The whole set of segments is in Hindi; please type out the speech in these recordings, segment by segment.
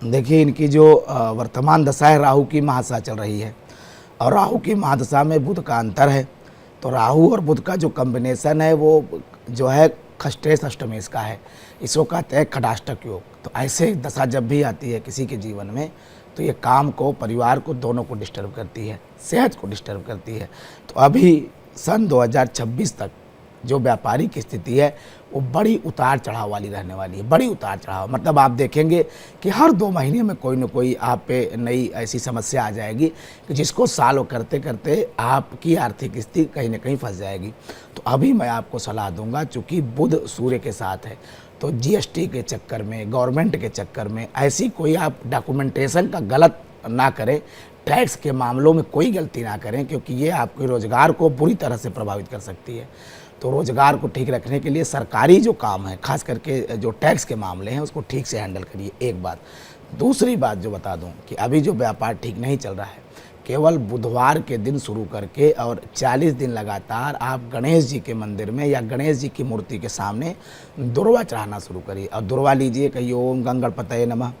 देखिए, इनकी जो वर्तमान दशा है, राहु की महादशा चल रही है और राहु की महादशा में बुध का अंतर है। तो राहु और बुध का जो कॉम्बिनेशन है वो जो है खष्टेश अष्टमेश का है, इसको कहते हैं खटाष्टक योग। तो ऐसे दशा जब भी आती है किसी के जीवन में तो ये काम को, परिवार को, दोनों को डिस्टर्ब करती है, सेहत को डिस्टर्ब करती है। तो अभी सन 2026 तक जो व्यापारिक स्थिति है वो बड़ी उतार चढ़ाव वाली रहने वाली है। बड़ी उतार चढ़ाव मतलब आप देखेंगे कि हर 2 महीने में कोई ना कोई आप पे नई ऐसी समस्या आ जाएगी कि जिसको सॉल्व करते करते आपकी आर्थिक स्थिति कहीं ना कहीं फंस जाएगी। तो अभी मैं आपको सलाह दूंगा, चूँकि बुध सूर्य के साथ है तो जीएसटी के चक्कर में, गवर्नमेंट के चक्कर में ऐसी कोई आप डॉक्यूमेंटेशन का गलत ना करें, टैक्स के मामलों में कोई गलती ना करें, क्योंकि ये आपके रोज़गार को बुरी तरह से प्रभावित कर सकती है। तो रोज़गार को ठीक रखने के लिए सरकारी जो काम है, खास करके जो टैक्स के मामले हैं, उसको ठीक से हैंडल करिए, एक बात। दूसरी बात जो बता दूं कि अभी जो व्यापार ठीक नहीं चल रहा है, केवल बुधवार के दिन शुरू करके और 40 दिन लगातार आप गणेश जी के मंदिर में या गणेश जी की मूर्ति के सामने दुर्वा चढ़ाना शुरू करिए। और दुर्वा लीजिए, कहिए ओम गंगणपतये नमः,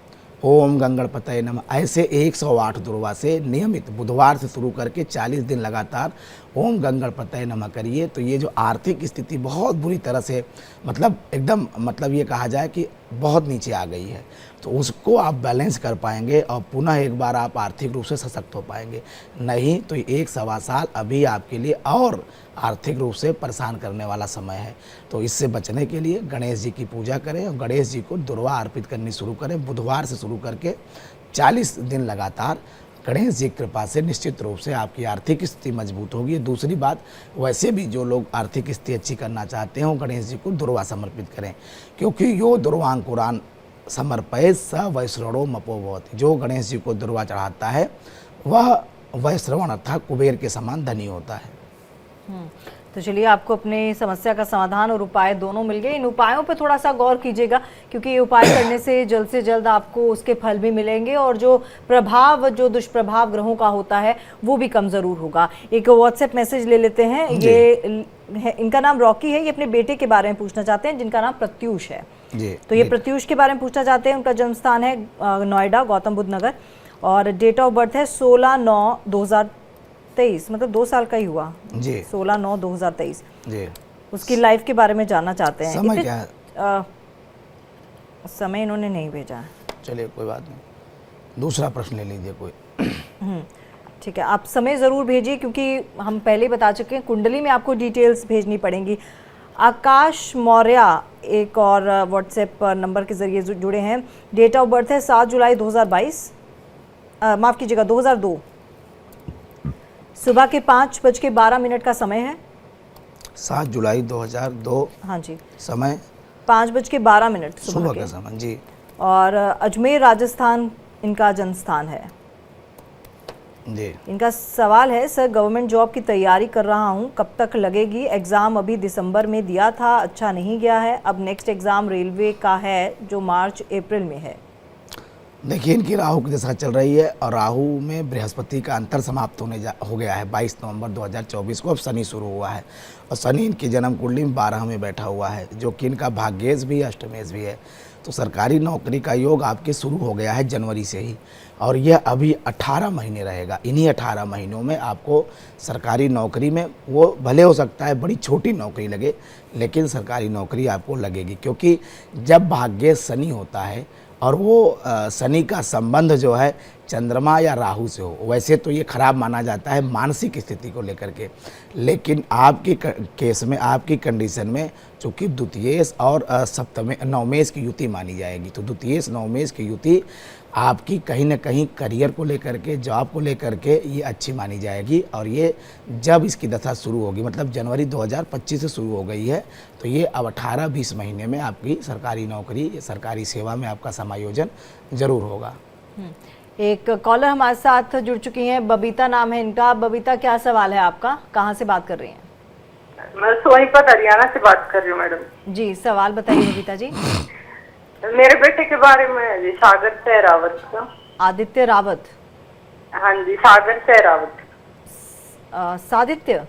ओम गंगणपतये नमः। ऐसे 108 दुर्वा से नियमित बुधवार से शुरू करके 40 दिन लगातार ओम गंगणपतये नमः करिए। तो ये जो आर्थिक स्थिति बहुत बुरी तरह से मतलब एकदम मतलब ये कहा जाए कि बहुत नीचे आ गई है, तो उसको आप बैलेंस कर पाएंगे और पुनः एक बार आप आर्थिक रूप से सशक्त हो पाएंगे। नहीं तो 1-1.25 साल अभी आपके लिए और आर्थिक रूप से परेशान करने वाला समय है। तो इससे बचने के लिए गणेश जी की पूजा करें और गणेश जी को दुर्वा अर्पित करनी शुरू करें। बुधवार से शुरू करके 40 दिन लगातार गणेश जी की कृपा से निश्चित रूप से आपकी आर्थिक स्थिति मजबूत होगी। दूसरी बात, वैसे भी जो लोग आर्थिक स्थिति अच्छी करना चाहते हैं वो गणेश जी को दुर्वा समर्पित करें, क्योंकि यो दुर्वांकुरान समर्पये स वैश्रवणो मपो भवति। जो गणेश जी को दुर्वा चढ़ाता है वह वैश्रवण अर्थात कुबेर के समान धनी होता है। तो चलिए, आपको अपने समस्या का समाधान और उपाय दोनों मिल गए। इन उपायों पर थोड़ा सा गौर कीजिएगा, क्योंकि ये उपाय करने से जल्द आपको उसके फल भी मिलेंगे और जो प्रभाव, जो दुष्प्रभाव ग्रहों का होता है वो भी कम जरूर होगा। एक व्हाट्सएप मैसेज ले लेते हैं। ये इनका नाम रॉकी है, ये अपने बेटे के बारे में पूछना चाहते हैं जिनका नाम प्रत्यूष है जी। तो ये प्रत्यूष के बारे में पूछना चाहते हैं। उनका जन्म स्थान है नोएडा, गौतम बुद्ध नगर, और डेट ऑफ बर्थ है 16/9/2023, मतलब 2 साल का ही हुआ जी। 16/9/2023 जी। उसकी लाइफ के बारे में जानना चाहते हैं। समय क्या है? समय इन्होंने नहीं भेजा है। चलिए कोई बात नहीं, दूसरा प्रश्न ले लीजिए कोई। ठीक है, आप समय ज़रूर भेजिए, क्योंकि हम पहले ही बता चुके हैं कुंडली में आपको डिटेल्स भेजनी पड़ेंगी। आकाश मौर्य एक और व्हाट्सएप नंबर के ज़रिए जुड़े हैं। डेट ऑफ बर्थ है 7 जुलाई 2022, माफ़ कीजिएगा 2002। सुबह के 5:12 का समय है। 7 जुलाई 2002। हाँ जी, समय 5:12 सुबह का समय जी। और अजमेर राजस्थान इनका जन्म स्थान है जी। इनका सवाल है, सर गवर्नमेंट जॉब की तैयारी कर रहा हूँ, कब तक लगेगी? एग्ज़ाम अभी दिसंबर में दिया था, अच्छा नहीं गया है। अब नेक्स्ट एग्ज़ाम रेलवे का है जो मार्च अप्रैल में है। देखिए, इनकी राहु की दशा चल रही है और राहु में बृहस्पति का अंतर समाप्त हो गया है 22 नवंबर 2024 को। अब शनि शुरू हुआ है और शनि इनकी जन्म कुंडली में 12 में बैठा हुआ है, जो कि इनका भाग्येश भी अष्टमेश भी है। तो सरकारी नौकरी का योग आपके शुरू हो गया है जनवरी से ही, और यह अभी 18 महीने रहेगा। इन्हीं 18 महीनों में आपको सरकारी नौकरी में, वो भले हो सकता है बड़ी छोटी नौकरी लगे, लेकिन सरकारी नौकरी आपको लगेगी, क्योंकि जब भाग्येश शनि होता है और वो शनि का संबंध जो है चंद्रमा या राहु से हो, वैसे तो ये खराब माना जाता है मानसिक स्थिति को लेकर के, लेकिन आपकी केस में, आपकी कंडीशन में चूँकि द्वितीयेश और सप्तम नवमेश की युति मानी जाएगी, तो द्वितीयेश नवमेश की युति आपकी कहीं ना कहीं करियर को लेकर के, जॉब को लेकर के ये अच्छी मानी जाएगी। और ये जब इसकी दशा शुरू होगी, मतलब जनवरी 2025 से शुरू हो गई है, तो ये अब 18-20 महीने में आपकी सरकारी नौकरी, सरकारी सेवा में आपका समायोजन जरूर होगा। एक कॉलर हमारे साथ जुड़ चुकी हैं, बबीता नाम है इनका। बबीता, क्या सवाल है आपका? कहाँ से बात कर रही हैं? मैं सोनीपत हरियाणा से बात कर रही हूँ मैडम जी। सवाल बताइए बबीता जी। मेरे बेटे के बारे में जी, सागर सहरावत का। आदित्य रावत? हाँ जी, सागर सहरावत। सादित्य?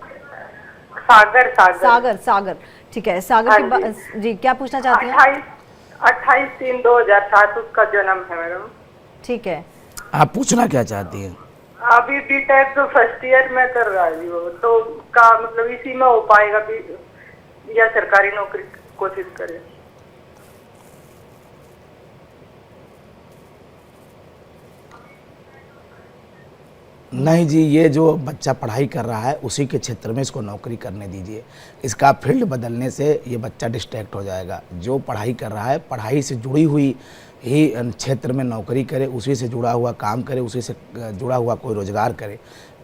सागर सागर सागर सागर, ठीक है। सागर की जी, क्या पूछना चाहती हैं? 28/3/2007 उसका जन्म है मैडम। ठीक है। आप पूछना क्या चाहती हैं? अभी बीटेक तो फर्स्ट ईयर में कर रहा है वो, तो का मतलब इसी में हो पाएगा भी या सरकारी नौकरी की कोशिश करे? नहीं जी, ये जो बच्चा पढ़ाई कर रहा है उसी के क्षेत्र में इसको नौकरी करने दीजिए। इसका फील्ड बदलने से ये बच्चा डिस्ट्रैक्ट हो जाएगा। जो पढ़ाई कर रहा है, पढ़ाई से जुड़ी हुई ही क्षेत्र में नौकरी करे, उसी से जुड़ा हुआ काम करे, उसी से जुड़ा हुआ कोई रोज़गार करे,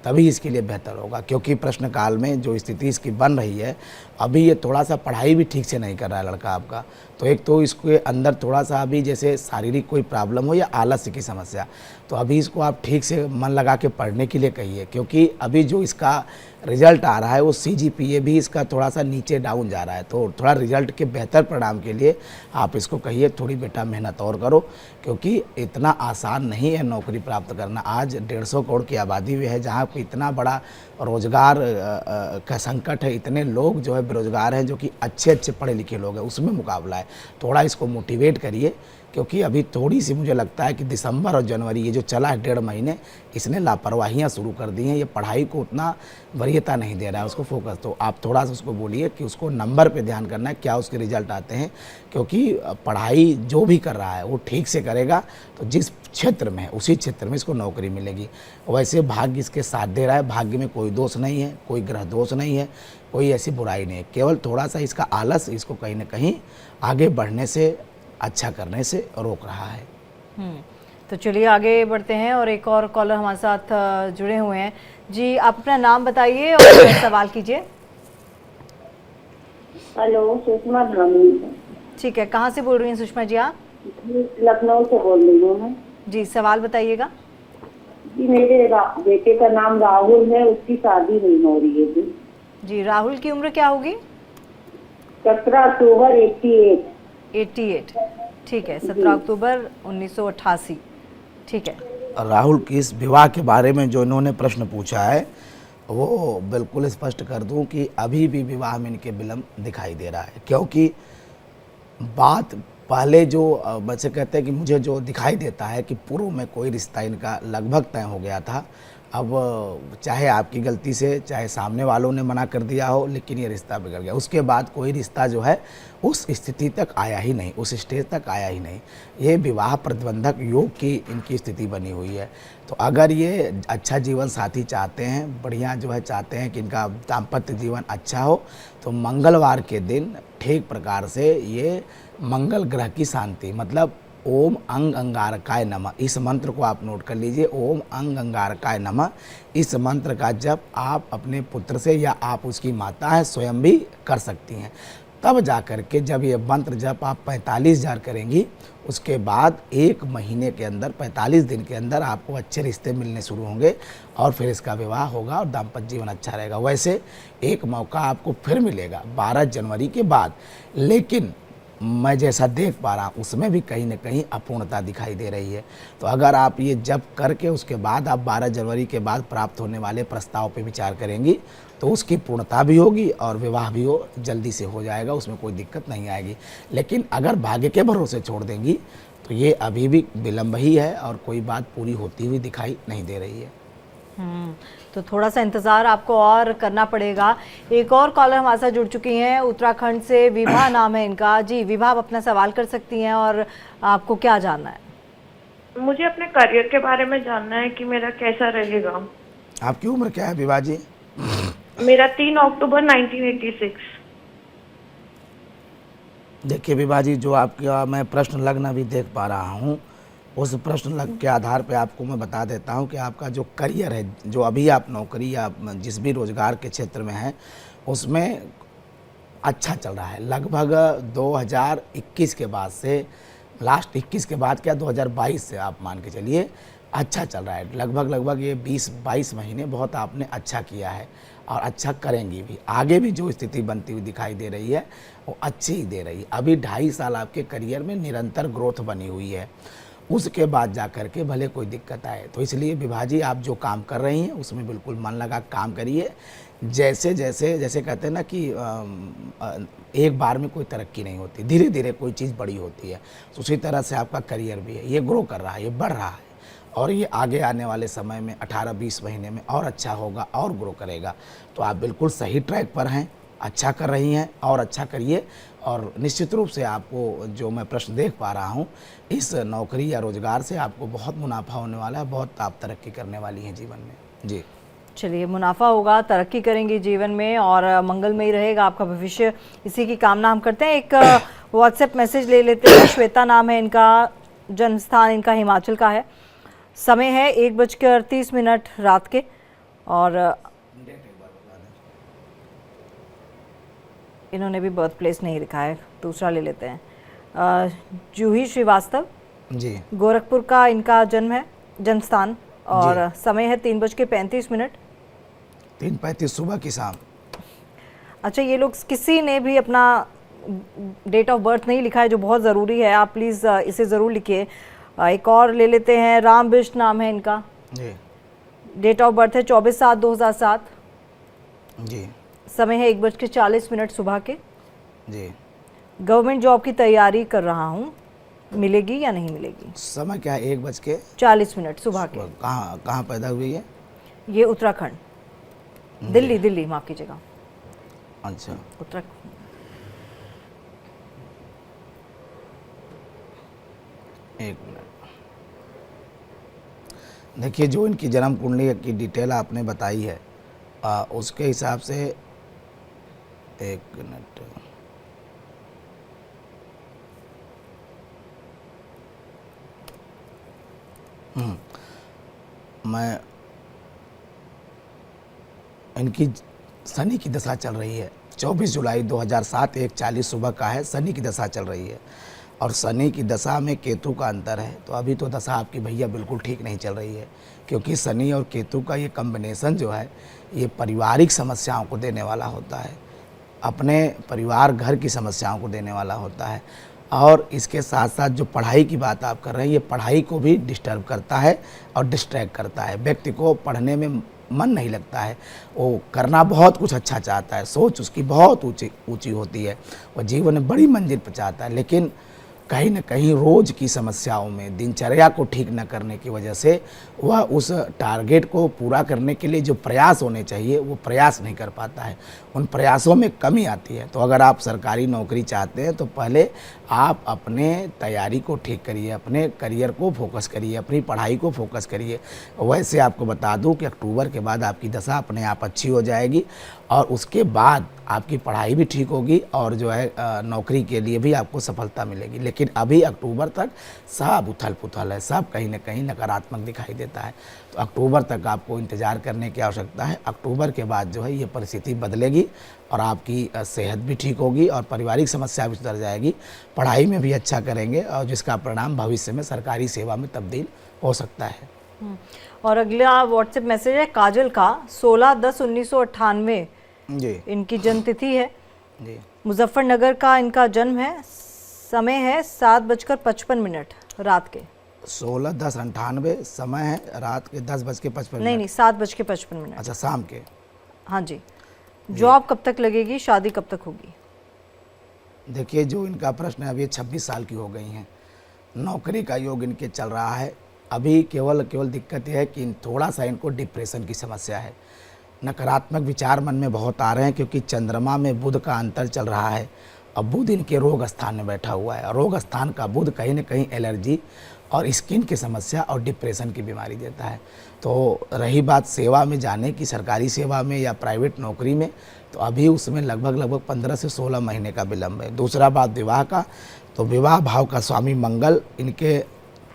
तभी इसके लिए बेहतर होगा। क्योंकि प्रश्न काल में जो स्थिति इसकी बन रही है, अभी ये थोड़ा सा पढ़ाई भी ठीक से नहीं कर रहा है लड़का आपका। तो एक तो इसके अंदर थोड़ा सा अभी जैसे शारीरिक कोई प्रॉब्लम हो या आलस्य की समस्या, तो अभी इसको आप ठीक से मन लगा के पढ़ने के लिए कहिए। क्योंकि अभी जो इसका रिजल्ट आ रहा है वो CGPA भी इसका थोड़ा सा नीचे डाउन जा रहा है। तो थोड़ा रिजल्ट के बेहतर परिणाम के लिए आप इसको कहिए थोड़ी बेटा मेहनत और करो, क्योंकि इतना आसान नहीं है नौकरी प्राप्त करना। आज 150 करोड़ की आबादी में है, जहाँ पे इतना बड़ा रोज़गार का संकट है, इतने लोग जो है बेरोज़गार हैं, जो कि अच्छे अच्छे पढ़े लिखे लोग हैं, उसमें मुकाबला है। थोड़ा इसको मोटिवेट करिए, क्योंकि अभी थोड़ी सी मुझे लगता है कि दिसंबर और जनवरी ये जो चला है 1.5 महीने, इसने लापरवाहियाँ शुरू कर दी हैं। ये पढ़ाई को उतना वरीयता नहीं दे रहा है, उसको फोकस। तो आप थोड़ा सा उसको बोलिए कि उसको नंबर पे ध्यान करना है, क्या उसके रिजल्ट आते हैं। क्योंकि पढ़ाई जो भी कर रहा है वो ठीक से करेगा तो जिस क्षेत्र में है उसी क्षेत्र में इसको नौकरी मिलेगी। वैसे भाग्य इसके साथ दे रहा है, भाग्य में कोई दोष नहीं है, कोई ग्रह दोष नहीं है, कोई ऐसी बुराई नहीं है। केवल थोड़ा सा इसका आलस इसको कहीं ना कहीं आगे बढ़ने से, अच्छा करने से रोक रहा है। तो चलिए आगे बढ़ते हैं और एक और कॉलर हमारे साथ जुड़े हुए हैं। जी, आप अपना नाम बताइए और सवाल कीजिए। हेलो, सुषमा ब्राह्मणी। ठीक है, कहाँ से बोल रही हैं सुषमा जी आप? लखनऊ से बोल रही हूँ मैं। जी, सवाल बताइएगा। जी, मेरे बेटे का नाम राहुल है, उसकी शादी नहीं हो रही है जी। जी, राहुल की उम्र क्या होगी? 17 अक्टूबर 88। ठीक है, 17 अक्टूबर 1988। ठीक है। राहुल की इस विवाह के बारे में जो इन्होंने प्रश्न पूछा है, वो बिल्कुल स्पष्ट कर दूं कि अभी भी विवाह में इनके विलम्ब दिखाई दे रहा है। क्योंकि बात पहले जो बच्चे कहते हैं कि मुझे जो दिखाई देता है कि पूर्व में कोई रिश्ता इनका लगभग तय हो गया था। अब चाहे आपकी गलती से, चाहे सामने वालों ने मना कर दिया हो, लेकिन ये रिश्ता बिगड़ गया। उसके बाद कोई रिश्ता जो है उस स्थिति तक आया ही नहीं, उस स्टेज तक आया ही नहीं। ये विवाह प्रतिबंधक योग की इनकी स्थिति बनी हुई है। तो अगर ये अच्छा जीवन साथी चाहते हैं, बढ़िया जो है चाहते हैं कि इनका दाम्पत्य जीवन अच्छा हो, तो मंगलवार के दिन ठीक प्रकार से ये मंगल ग्रह की शांति, मतलब ओम अंग अंगारकाय नमः, इस मंत्र को आप नोट कर लीजिए। ओम अंग अंगारकाय नमः, इस मंत्र का जप आप अपने पुत्र से या आप उसकी माता है स्वयं भी कर सकती हैं। तब जा कर के जब ये मंत्र जप आप 45,000 करेंगी, उसके बाद 1 महीने के अंदर, 45 दिन के अंदर आपको अच्छे रिश्ते मिलने शुरू होंगे और फिर इसका विवाह होगा और दाम्पत्य जीवन अच्छा रहेगा। वैसे एक मौका आपको फिर मिलेगा 12 जनवरी के बाद, लेकिन मैं जैसा देख पा रहा हूँ उसमें भी कहीं ना कहीं अपूर्णता दिखाई दे रही है। तो अगर आप ये जप करके उसके बाद आप 12 जनवरी के बाद प्राप्त होने वाले प्रस्ताव पे विचार करेंगी, तो उसकी पूर्णता भी होगी और विवाह भी हो जल्दी से हो जाएगा, उसमें कोई दिक्कत नहीं आएगी। लेकिन अगर भाग्य के भरोसे छोड़ देंगी तो ये अभी भी विलम्ब ही है और कोई बात पूरी होती हुई दिखाई नहीं दे रही है। तो थोड़ा सा इंतज़ार आपको और करना पड़ेगा। एक और कॉलर हमारे साथ जुड़ चुकी हैं, उत्तराखंड से विभा नाम है इनका। जी विभा, आप अपना सवाल कर सकती हैं और आपको क्या जानना है? मुझे अपने करियर के बारे में जानना है कि मेरा कैसा रहेगा। आपकी उम्र क्या है विभा जी? मेरा 3 अक्टूबर 1986। देखिए विभा जी, जो आपका मैं प्रश्न लग्न भी देख पा रहा हूँ, उस प्रश्न लग्न के आधार पे आपको मैं बता देता हूँ कि आपका जो करियर है, जो अभी आप नौकरी या जिस भी रोज़गार के क्षेत्र में हैं, उसमें अच्छा चल रहा है। लगभग 2021 के बाद से, लास्ट 21 के बाद क्या 2022 से आप मान के चलिए अच्छा चल रहा है। लगभग ये 20-22 महीने बहुत आपने अच्छा किया है और अच्छा करेंगी भी। आगे भी जो स्थिति बनती हुई दिखाई दे रही है, वो अच्छी ही दे रही है। अभी 2.5 साल आपके करियर में निरंतर ग्रोथ बनी हुई है उसके बाद जा कर के भले कोई दिक्कत आए। तो इसलिए विभा जी, आप जो काम कर रही हैं उसमें बिल्कुल मन लगा काम करिए। जैसे जैसे जैसे कहते हैं ना कि एक बार में कोई तरक्की नहीं होती, धीरे धीरे कोई चीज़ बड़ी होती है। तो उसी तरह से आपका करियर भी है, ये ग्रो कर रहा है, ये बढ़ रहा है और ये आगे आने वाले समय में 18-20 महीने में और अच्छा होगा और ग्रो करेगा। तो आप बिल्कुल सही ट्रैक पर हैं, अच्छा कर रही हैं और अच्छा करिए। और निश्चित रूप से आपको जो मैं प्रश्न देख पा रहा हूँ, इस नौकरी या रोज़गार से आपको बहुत मुनाफा होने वाला है, बहुत आप तरक्की करने वाली हैं जीवन में। जी चलिए, मुनाफा होगा, तरक्की करेंगे जीवन में और मंगलमय रहेगा आपका भविष्य, इसी की कामना हम करते हैं। एक व्हाट्सएप मैसेज ले लेते हैं। श्वेता नाम है इनका, जन्म स्थान इनका हिमाचल का है, समय है 1:38 रात के और इन्होंने भी बर्थ प्लेस नहीं लिखा है। दूसरा ले लेते हैं। जूही श्रीवास्तव जी, गोरखपुर का इनका जन्म है, जन्म स्थान और समय है 3:35 3:35 सुबह की शाम। अच्छा, ये लोग किसी ने भी अपना डेट ऑफ बर्थ नहीं लिखा है, जो बहुत ज़रूरी है, आप प्लीज़ इसे ज़रूर लिखिए। एक और ले लेते हैं। राम बिष्ट नाम है इनका जी, डेट ऑफ बर्थ है 24/7/2007, जी, समय है 1:40 सुबह के। जी, गवर्नमेंट जॉब की तैयारी कर रहा हूँ, मिलेगी या नहीं मिलेगी? समय क्या है? 1:40 सुबह के। कहाँ कहाँ पैदा हुई है? ये उत्तराखंड, दिल्ली माफ़ कीजिएगा, अच्छा, उत्तराखंड। एक मिनट। देखिए, जो इनकी जन्म कुंडली की डिटेल आपने बताई है, उसके हिसाब से, एक मिनट, मैं इनकी शनि की दशा चल रही है। 24 जुलाई 2007 1:40 सुबह का है, शनि की दशा चल रही है और शनि की दशा में केतु का अंतर है। तो अभी तो दशा आपकी भैया बिल्कुल ठीक नहीं चल रही है, क्योंकि शनि और केतु का ये कम्बिनेशन जो है, ये पारिवारिक समस्याओं को देने वाला होता है, अपने परिवार घर की समस्याओं को देने वाला होता है। और इसके साथ साथ जो पढ़ाई की बात आप कर रहे हैं, ये पढ़ाई को भी डिस्टर्ब करता है और डिस्ट्रैक्ट करता है। व्यक्ति को पढ़ने में मन नहीं लगता है, वो करना बहुत कुछ अच्छा चाहता है, सोच उसकी बहुत ऊंची होती है, वो जीवन में बड़ी मंजिल पर चाहता है, लेकिन कहीं न कहीं रोज़ की समस्याओं में, दिनचर्या को ठीक न करने की वजह से वह उस टारगेट को पूरा करने के लिए जो प्रयास होने चाहिए वो प्रयास नहीं कर पाता है, उन प्रयासों में कमी आती है। तो अगर आप सरकारी नौकरी चाहते हैं तो पहले आप अपने तैयारी को ठीक करिए, अपने करियर को फोकस करिए, अपनी पढ़ाई को फोकस करिए। वैसे आपको बता दूं कि अक्टूबर के बाद आपकी दशा अपने आप अच्छी हो जाएगी और उसके बाद आपकी पढ़ाई भी ठीक होगी और जो है नौकरी के लिए भी आपको सफलता मिलेगी। लेकिन अभी अक्टूबर तक सब उथल पुथल है, सब कहीं ना कहीं नकारात्मक दिखाई देता है। तो अक्टूबर तक आपको इंतज़ार करने की आवश्यकता है। अक्टूबर के बाद जो है ये परिस्थिति बदलेगी और आपकी सेहत भी ठीक होगी और पारिवारिक समस्या भी सुधर जाएगी, पढ़ाई में भी अच्छा करेंगे और जिसका परिणाम भविष्य में सरकारी सेवा में तब्दील हो सकता है। और अगला व्हाट्सएप मैसेज है काजल का, 16/10/1998 जी, इनकी जन्म तिथि है, जी, मुजफ्फरनगर का इनका जन्म है, समय है 7:55 रात के। 16/10/98 समय है रात के 10:55। नहीं 7:55। अच्छा, शाम के। हाँ जी। जॉब कब तक लगेगी, शादी कब तक होगी? देखिए, जो इनका प्रश्न है, अभी 26 साल की हो गई हैं, नौकरी का योग इनके चल रहा है। अभी केवल दिक्कत यह है कि थोड़ा सा इनको डिप्रेशन की समस्या है, नकारात्मक विचार मन में बहुत आ रहे हैं, क्योंकि चंद्रमा में बुध का अंतर चल रहा है और बुध इनके रोग स्थान में बैठा हुआ है। रोग स्थान का बुध कहीं न कहीं एलर्जी और स्किन की समस्या और डिप्रेशन की बीमारी देता है। तो रही बात सेवा में जाने की, सरकारी सेवा में या प्राइवेट नौकरी में, तो अभी उसमें लगभग 15 से 16 महीने का विलम्ब है। दूसरा बात विवाह का, तो विवाह भाव का स्वामी मंगल इनके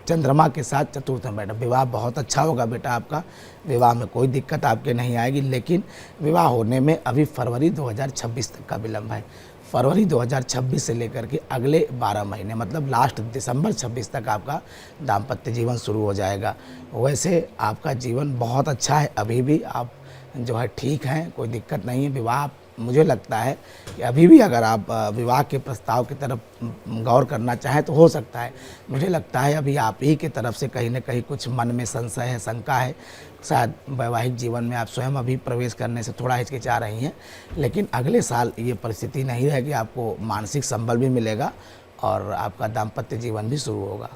चंद्रमा के साथ चतुर्थ में बैठा, विवाह बहुत अच्छा होगा बेटा आपका, विवाह में कोई दिक्कत आपके नहीं आएगी, लेकिन विवाह होने में अभी फरवरी 2026 तक का विलम्ब है। फरवरी 2026 से लेकर के अगले 12 महीने, मतलब लास्ट दिसंबर 26 तक आपका दाम्पत्य जीवन शुरू हो जाएगा। वैसे आपका जीवन बहुत अच्छा है, अभी भी आप जो है ठीक हैं, कोई दिक्कत नहीं है। विवाह मुझे लगता है कि अभी भी अगर आप विवाह के प्रस्ताव की तरफ गौर करना चाहें तो हो सकता है। मुझे लगता है अभी आप ही की तरफ से कहीं न कहीं कुछ मन में संशय है, शंका है, शायद वैवाहिक जीवन में आप स्वयं अभी प्रवेश करने से थोड़ा हिचकिचा रही हैं, लेकिन अगले साल ये परिस्थिति नहीं रहेगी, आपको मानसिक संबल भी मिलेगा और आपका दाम्पत्य जीवन भी शुरू होगा।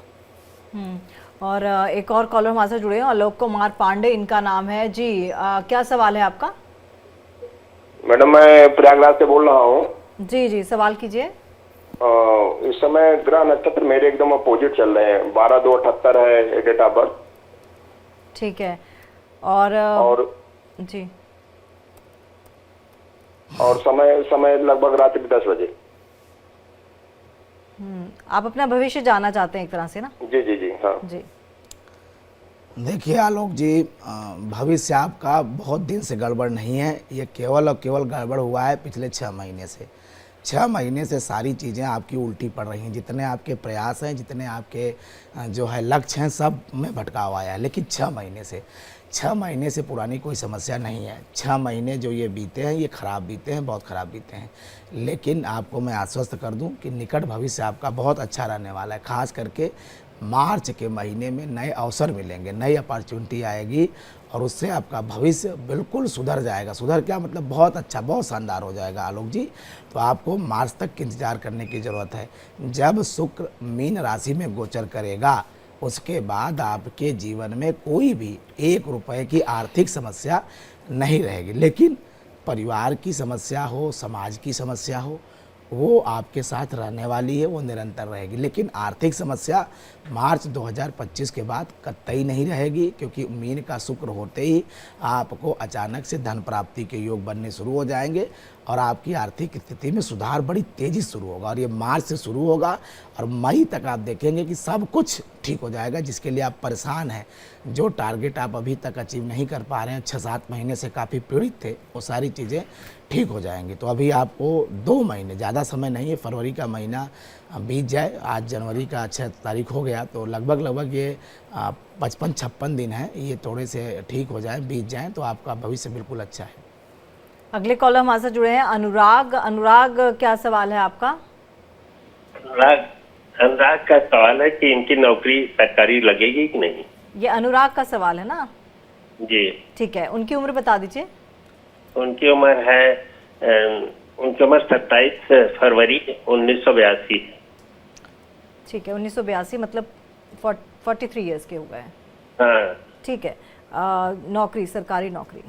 और एक और कॉलर हमारे साथ जुड़े हैं, आलोक कुमार पांडे इनका नाम है जी। क्या सवाल है आपका? मैडम मैं प्रयागराज से बोल रहा हूँ। जी जी, सवाल कीजिए। इस समय ग्रह नक्षत्र मेरे एकदम अपोजिट चल रहे हैं। 12/2/78 है डेट ऑफ बर्थ। ठीक है। और जी, और समय लगभग रात्रि 10 बजे। आप अपना भविष्य जानना चाहते हैं एक तरह से ना? जी जी जी हाँ जी। देखिए आलोक जी, भविष्य आपका बहुत दिन से गड़बड़ नहीं है, ये केवल और केवल गड़बड़ हुआ है पिछले 6 महीने से। 6 महीने से सारी चीज़ें आपकी उल्टी पड़ रही हैं, जितने आपके प्रयास हैं, जितने आपके जो है लक्ष्य हैं, सब में भटकाव आया है। लेकिन 6 महीने से पुरानी कोई समस्या नहीं है। 6 महीने जो ये बीते हैं, ये खराब बीते हैं, बहुत ख़राब बीते हैं। लेकिन आपको मैं आश्वस्त कर दूं कि निकट भविष्य आपका बहुत अच्छा रहने वाला है। खास करके मार्च के महीने में नए अवसर मिलेंगे, नई अपॉर्चुनिटी आएगी और उससे आपका भविष्य बिल्कुल सुधर जाएगा। सुधर क्या मतलब, बहुत अच्छा, बहुत शानदार हो जाएगा आलोक जी। तो आपको मार्च तक इंतजार करने की ज़रूरत है। जब शुक्र मीन राशि में गोचर करेगा उसके बाद आपके जीवन में कोई भी 1 रुपए की आर्थिक समस्या नहीं रहेगी। लेकिन परिवार की समस्या हो, समाज की समस्या हो, वो आपके साथ रहने वाली है, वो निरंतर रहेगी। लेकिन आर्थिक समस्या मार्च 2025 के बाद कतई नहीं रहेगी, क्योंकि मीन का शुक्र होते ही आपको अचानक से धन प्राप्ति के योग बनने शुरू हो जाएंगे और आपकी आर्थिक स्थिति में सुधार बड़ी तेज़ी से शुरू होगा। और ये मार्च से शुरू होगा और मई तक आप देखेंगे कि सब कुछ ठीक हो जाएगा। जिसके लिए आप परेशान हैं, जो टारगेट आप अभी तक अचीव नहीं कर पा रहे हैं, 6-7 महीने से काफ़ी पीड़ित थे, वो सारी चीज़ें ठीक हो जाएंगी। तो अभी आपको 2 महीने, ज़्यादा समय नहीं है, फरवरी का महीना बीत जाए, आज जनवरी का 6 तारीख हो गया, तो लगभग ये 55-56 दिन है, ये थोड़े से ठीक हो जाए, बीत जाएँ तो आपका भविष्य बिल्कुल अच्छा है। अगले कॉलर हमारे साथ जुड़े हैं अनुराग। अनुराग, क्या सवाल है आपका? अनुराग का सवाल है कि इनकी नौकरी सरकारी लगेगी कि नहीं। ये अनुराग का सवाल है ना? जी ठीक है। उनकी उम्र बता दीजिए। उनकी उम्र है 27 फरवरी 1982। ठीक है, 1982 मतलब 43 ईयर्स के हो गए हैं। हाँ ठीक है। नौकरी, सरकारी नौकरी।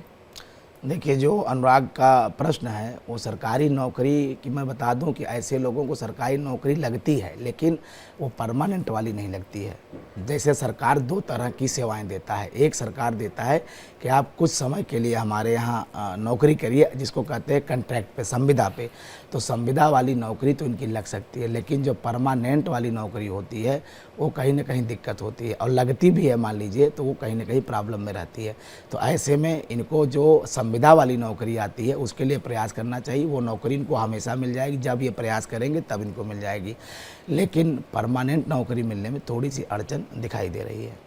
देखिए, जो अनुराग का प्रश्न है वो सरकारी नौकरी की, मैं बता दूं कि ऐसे लोगों को सरकारी नौकरी लगती है, लेकिन वो परमानेंट वाली नहीं लगती है। जैसे सरकार 2 तरह की सेवाएं देता है। एक सरकार देता है कि आप कुछ समय के लिए हमारे यहाँ नौकरी करिए, जिसको कहते हैं कॉन्ट्रैक्ट पे, संविदा पे। तो संविदा वाली नौकरी तो इनकी लग सकती है, लेकिन जो परमानेंट वाली नौकरी होती है वो कहीं ना कहीं दिक्कत होती है, और लगती भी है मान लीजिए तो वो कहीं ना कहीं प्रॉब्लम में रहती है। तो ऐसे में इनको जो संविदा वाली नौकरी आती है उसके लिए प्रयास करना चाहिए। वो नौकरी इनको हमेशा मिल जाएगी, जब ये प्रयास करेंगे तब इनको मिल जाएगी। लेकिन परमानेंट नौकरी मिलने में थोड़ी सी अड़चन दिखाई दे रही है।